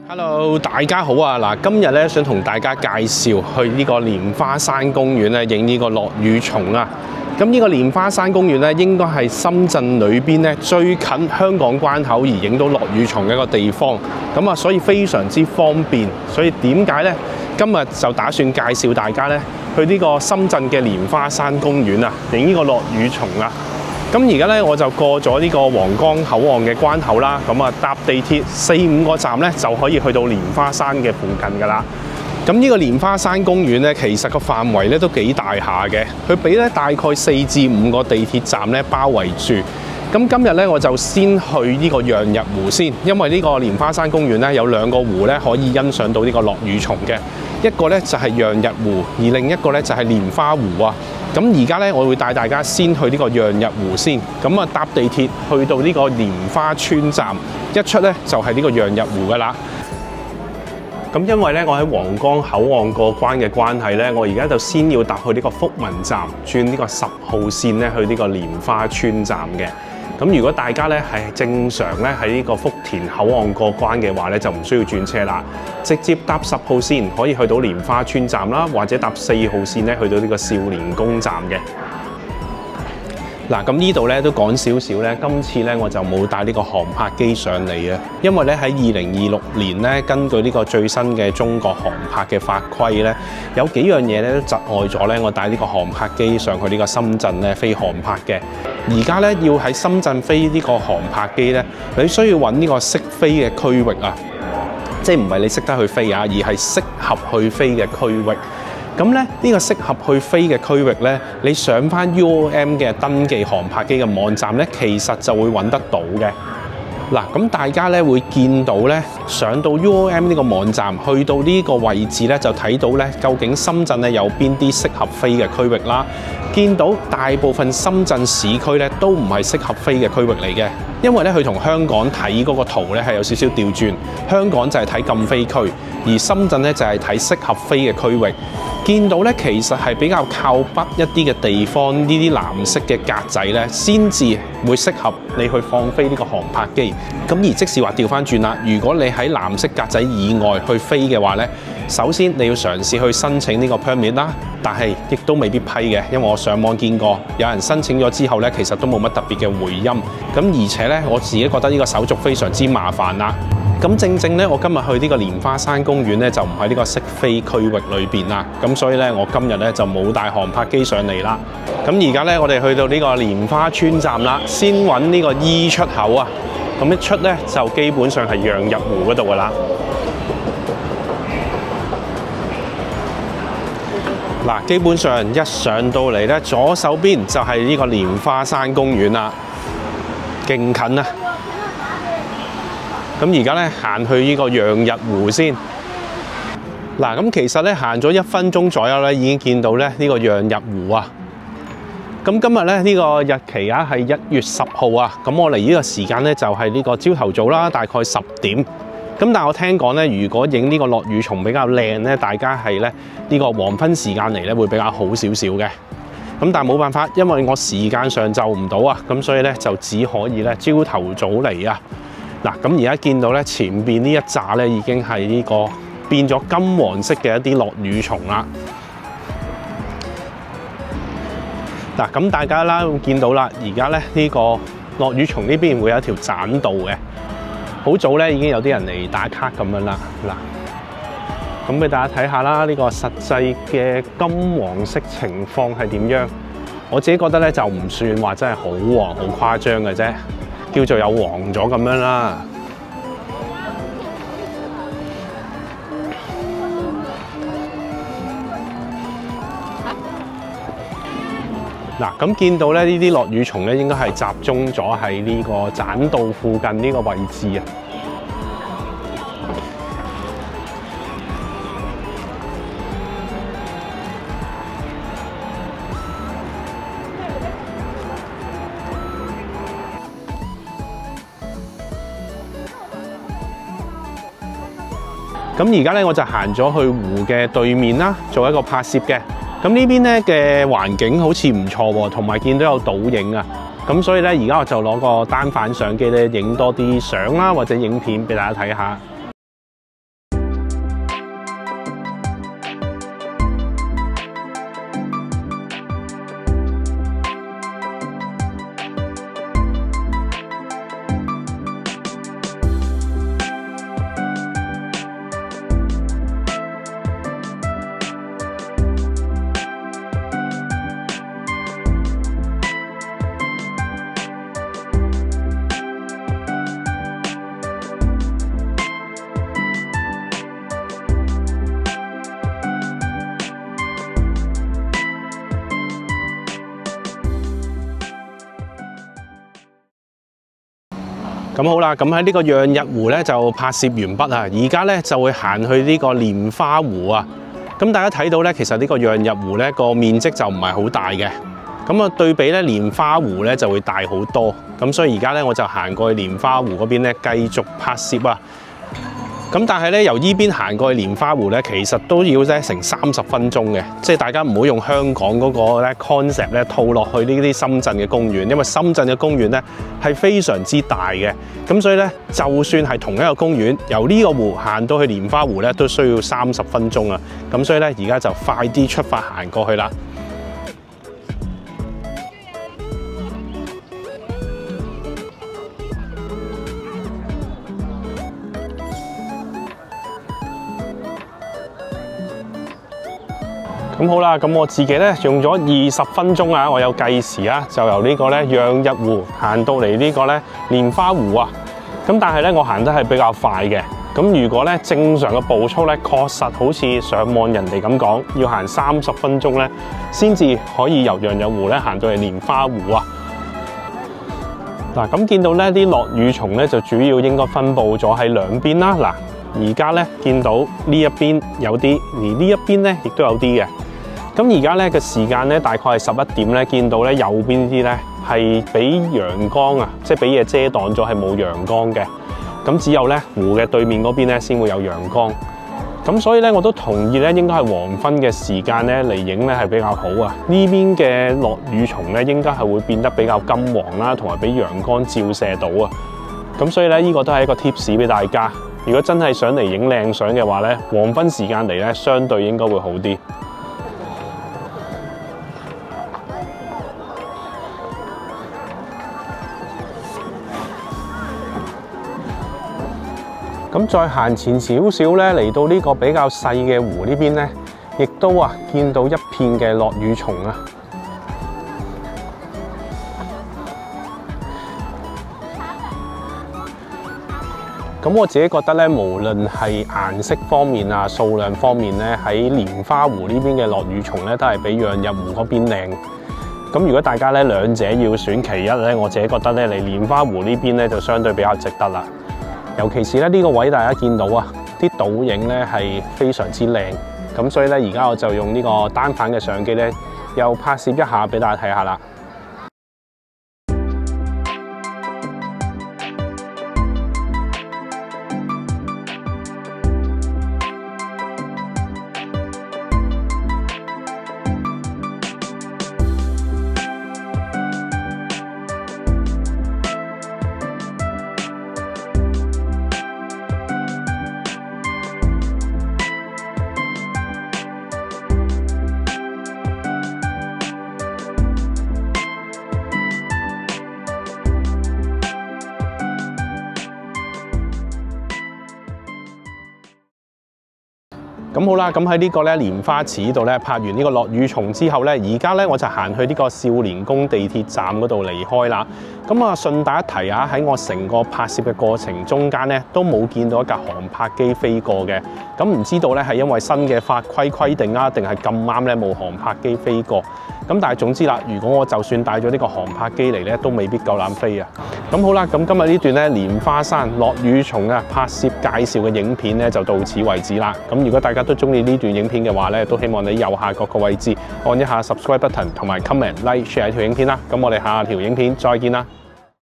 Hello， 大家好啊！嗱，今日咧想同大家介紹去呢個蓮花山公園咧影呢個落雨松啊。咁呢個蓮花山公園咧，應該係深圳裏邊咧最近香港關口而影到落雨松嘅一個地方。咁啊，所以非常之方便。所以點解咧？今日就打算介紹大家咧去呢個深圳嘅蓮花山公園啊，影呢個落雨松啊。咁而家咧我就過咗呢個皇崗口岸嘅關口啦，咁啊搭地鐵4-5個站咧就可以去到蓮花山嘅附近㗎啦。咁呢個蓮花山公園咧，其實個範圍咧都幾大下嘅，佢俾咧大概4至5個地鐵站咧包圍住。咁今日咧我就先去呢個陽日湖先，因為呢個蓮花山公園咧有2個湖咧可以欣賞到呢個落雨松嘅，一個咧就係陽日湖，而另一個咧就係蓮花湖啊。咁而家咧，我會帶大家先去呢個陽日湖先，咁啊搭地鐵去到呢個蓮花村站，一出咧就係呢個陽日湖噶啦。咁因為咧我喺皇崗口岸過關嘅關係咧，我而家就先要搭去呢個福民站，轉呢個10號線咧去呢個蓮花村站嘅。咁如果大家咧係正常咧喺呢個福田口岸過關嘅話咧，就唔需要轉車啦，直接搭10號線可以去到蓮花村站啦，或者搭4號線咧去到呢個少年宮站嘅。嗱，咁呢度咧都講少少咧，今次咧我就冇帶呢個航拍機上嚟啊，因為咧喺2026年咧，根據呢個最新嘅中國航拍嘅法規咧，有幾樣嘢咧都窒礙咗咧我帶呢個航拍機上去呢個深圳咧飛航拍嘅。而家咧要喺深圳飛呢個航拍機咧，你需要揾呢個識飛嘅區域啊，即係唔係你識得去飛啊，而係適合去飛嘅區域。咁咧呢個適合去飛嘅區域咧，你上翻 UOM 嘅登記航拍機嘅網站咧，其實就會揾得到嘅。嗱，咁大家咧會見到咧，上到 UOM 呢個網站，去到呢個位置咧，就睇到咧究竟深圳咧有邊啲適合飛嘅區域啦。見到大部分深圳市區咧都唔係適合飛嘅區域嚟嘅，因為咧佢同香港睇嗰個圖咧係有少少調轉，香港就係睇禁飛區，而深圳咧就係睇適合飛嘅區域。見到咧其實係比較靠北一啲嘅地方，呢啲藍色嘅格仔咧，先至會適合你去放飛呢個航拍機。咁而即使話調翻轉啦，如果你喺藍色格仔以外去飛嘅話咧，首先你要嘗試去申請呢個 permit 啦，但係亦都未必批嘅，因為我上網見過有人申請咗之後咧，其實都冇乜特別嘅回音。咁而且咧，我自己覺得呢個手續非常之麻煩啦。咁正咧，我今日去呢個蓮花山公園咧，就唔喺呢個識飛區域裏邊啦。咁所以咧，我今日咧就冇帶航拍機上嚟啦。咁而家咧，我哋去到呢個蓮花村站啦，先揾呢個 E 出口啊。咁一出咧，就基本上係陽日湖嗰度噶啦。嗱，基本上一上到嚟咧，左手邊就係呢個蓮花山公園啦，勁近啊！咁而家咧行去呢個陽日湖先。嗱，咁其實咧行咗1分鐘左右咧，已經見到咧呢個陽日湖啊。咁今日咧呢個日期啊係1月10號啊。咁我嚟呢個時間咧就係呢個朝頭早啦，大概10點。咁但係我聽講咧，如果影呢個落雨松比較靚咧，大家係咧呢個黃昏時間嚟咧會比較好少少嘅。咁但係冇辦法，因為我時間上就唔到啊，咁所以咧就只可以咧朝頭早嚟啊。嗱，咁而家見到咧前邊呢一紮咧已經係呢個變咗金黃色嘅一啲落雨松啦。嗱，咁大家啦會見到啦，而家咧呢個落雨松呢邊會有一條棧道嘅。好早咧已經有啲人嚟打卡咁樣啦。嗱，咁俾大家睇下啦，呢個實際嘅金黃色情況係點樣？我自己覺得咧就唔算話真係好黃好誇張嘅啫。叫做有黃咗咁樣啦。嗱，咁見到咧呢啲落雨松咧，應該係集中咗喺呢個棧道附近呢個位置啊。咁而家咧我就行咗去湖嘅對面啦，做一個拍攝嘅。咁呢邊咧嘅環境好似唔錯喎，同埋見到有倒影啊。咁所以咧而家我就攞個單反相機咧影多啲相啦，或者影片俾大家睇下。咁好啦，咁喺呢個漾日湖咧就拍攝完畢啊，而家咧就會行去呢個蓮花湖啊。咁大家睇到咧，其實呢個漾日湖咧個面積就唔係好大嘅，咁啊對比咧蓮花湖咧就會大好多。咁所以而家咧我就行過去蓮花湖嗰邊咧繼續拍攝啊。咁但係咧由依邊行過去蓮花湖咧，其實都要咧成30分鐘嘅，即係大家唔好用香港嗰個咧 concept 咧套落去呢啲深圳嘅公園，因為深圳嘅公園咧係非常之大嘅，咁所以咧就算係同一個公園，由呢個湖行到去蓮花湖咧都需要30分鐘啊，咁所以咧而家就快啲出發行過去啦。咁好啦，咁我自己咧用咗20分鐘啊，我有計時啊，就由呢個咧漾日湖行到嚟呢個咧蓮花湖啊。咁但係咧我行得係比較快嘅。咁如果咧正常嘅步速咧，確實好似上網人哋咁講，要行30分鐘咧，先至可以由漾日湖咧行到嚟蓮花湖啊。嗱，咁見到咧啲落羽蟲咧就主要應該分佈咗喺兩邊啦。嗱，而家咧見到呢一邊有啲，而呢一邊咧亦都有啲嘅。咁而家咧嘅時間咧大概係11點咧，見到咧右邊啲咧係俾陽光啊，即係俾嘢遮擋咗，係冇陽光嘅。咁只有咧湖嘅對面嗰邊咧先會有陽光。咁所以咧我都同意咧，應該係黃昏嘅時間咧嚟影咧係比較好啊。呢邊嘅落羽蟲咧應該係會變得比較金黃啦，同埋俾陽光照射到啊。咁所以咧呢個都係一個 tips 俾大家。如果真係想嚟影靚相嘅話咧，黃昏時間嚟咧相對應該會好啲。咁再行前少少咧，嚟到呢個比較細嘅湖呢邊咧，亦都見到一片嘅落羽蟲啊。咁我自己覺得咧，無論係顏色方面啊、數量方面咧，喺蓮花湖呢邊嘅落羽蟲咧，都係比漾日湖嗰邊靚。咁如果大家咧兩者要選其一咧，我自己覺得咧嚟蓮花湖呢邊咧就相對比較值得啦。尤其是咧呢個位，大家見到啲倒影咧係非常之靚，咁所以咧而家我就用呢個單反嘅相機咧，又拍攝一下俾大家睇下啦。咁好啦，咁喺呢個咧蓮花池呢度咧拍完呢個落羽蟲之後咧，而家咧我就行去呢個少年宮地鐵站嗰度離開啦。咁啊，順帶一提啊，喺我成個拍攝嘅過程中間咧，都冇見到一架航拍機飛過嘅。咁唔知道咧係因為新嘅法規規定啊，定係咁啱咧冇航拍機飛過。咁但係總之啦，如果我就算帶咗呢個航拍機嚟咧，都未必夠膽飛啊。咁好啦，咁今日呢段咧蓮花山落羽蟲啊拍攝介紹嘅影片咧就到此為止啦。咁如果大家都中意呢段影片嘅話咧，都希望你右下角個位置按一下 subscribe button 同埋 comment、like、share 條影片啦。咁我哋下條影片再見啦。